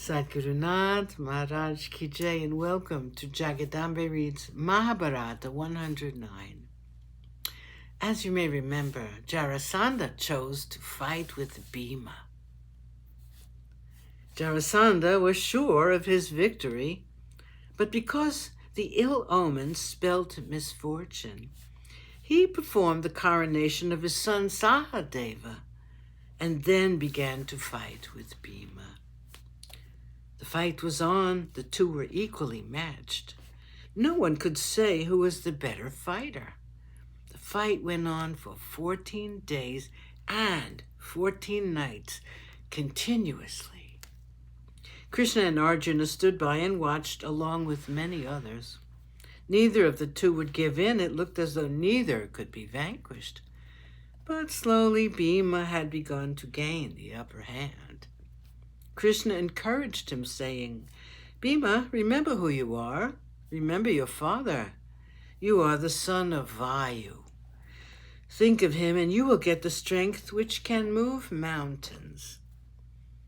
Sadguru Nath Maharaj Ki Jai, and welcome to Jagadambe Reads Mahabharata 109. As you may remember, Jarasandha chose to fight with Bhima. Jarasandha was sure of his victory, but because the ill omen spelt misfortune, he performed the coronation of his son Sahadeva and then began to fight with Bhima. The fight was on. The two were equally matched. No one could say who was the better fighter. The fight went on for 14 days and 14 nights continuously. Krishna and Arjuna stood by and watched along with many others. Neither of the two would give in. It looked as though neither could be vanquished. But slowly Bhima had begun to gain the upper hand. Krishna encouraged him, saying, "Bhima, remember who you are. Remember your father. You are the son of Vayu. Think of him and you will get the strength which can move mountains.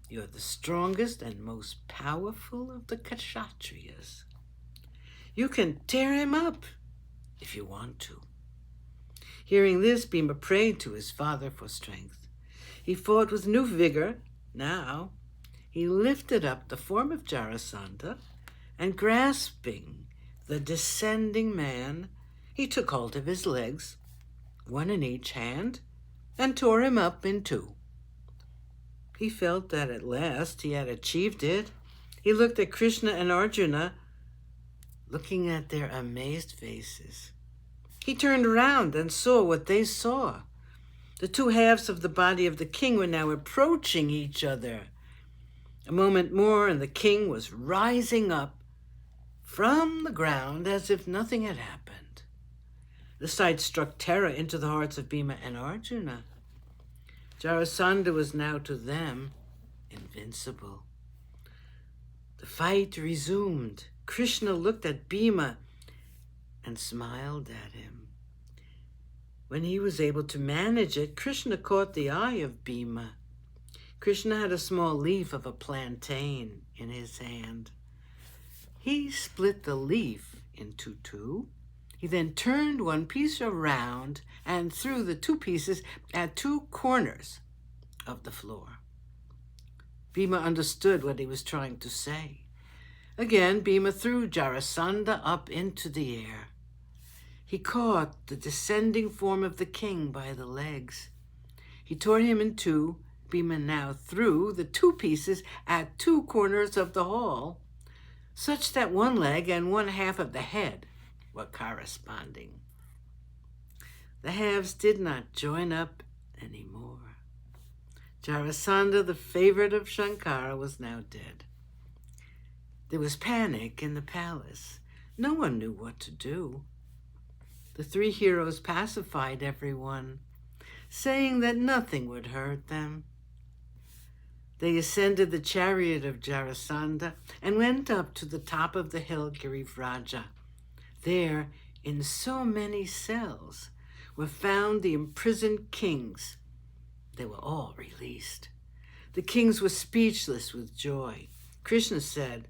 You are the strongest and most powerful of the Kshatriyas. You can tear him up if you want to." Hearing this, Bhima prayed to his father for strength. He fought with new vigor. Now he lifted up the form of Jarasandha, and grasping the descending man, he took hold of his legs, one in each hand, and tore him up in two. He felt that at last he had achieved it. He looked at Krishna and Arjuna, looking at their amazed faces. He turned around and saw what they saw. The two halves of the body of the king were now approaching each other. A moment more, and the king was rising up from the ground as if nothing had happened. The sight struck terror into the hearts of Bhima and Arjuna. Jarasandha was now to them invincible. The fight resumed. Krishna looked at Bhima and smiled at him. When he was able to manage it, Krishna caught the eye of Bhima. Krishna had a small leaf of a plantain in his hand. He split the leaf into two. He then turned one piece around and threw the two pieces at two corners of the floor. Bhima understood what he was trying to say. Again, Bhima threw Jarasandha up into the air. He caught the descending form of the king by the legs. He tore him in two. Bhima now threw the two pieces at two corners of the hall, such that one leg and one half of the head were corresponding. The halves did not join up anymore. Jarasandha, the favorite of Shankara, was now dead. There was panic in the palace. No one knew what to do. The three heroes pacified everyone, saying that nothing would hurt them. They ascended the chariot of Jarasandha and went up to the top of the hill Girivraja. There, in so many cells, were found the imprisoned kings. They were all released. The kings were speechless with joy. Krishna said,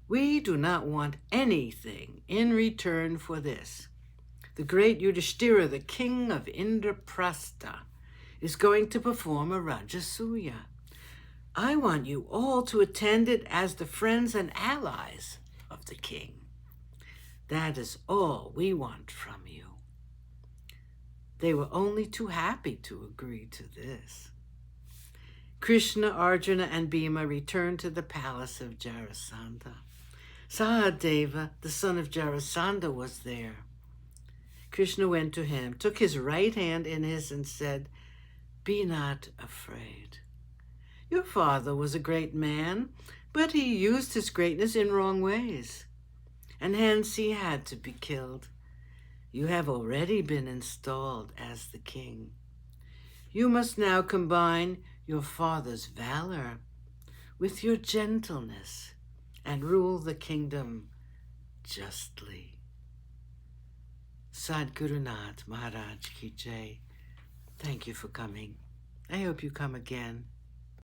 "We do not want anything in return for this. The great Yudhishthira, the king of Indraprastha, is going to perform a Rajasuya. I want you all to attend it as the friends and allies of the king. That is all we want from you." They were only too happy to agree to this. Krishna, Arjuna, and Bhima returned to the palace of Jarasandha. Sahadeva, the son of Jarasandha, was there. Krishna went to him, took his right hand in his, and said, "Be not afraid. Your father was a great man, but he used his greatness in wrong ways, and hence he had to be killed. You have already been installed as the king. You must now combine your father's valor with your gentleness and rule the kingdom justly." Sadguru Nath Maharaj Ki Jai. Thank you for coming. I hope you come again.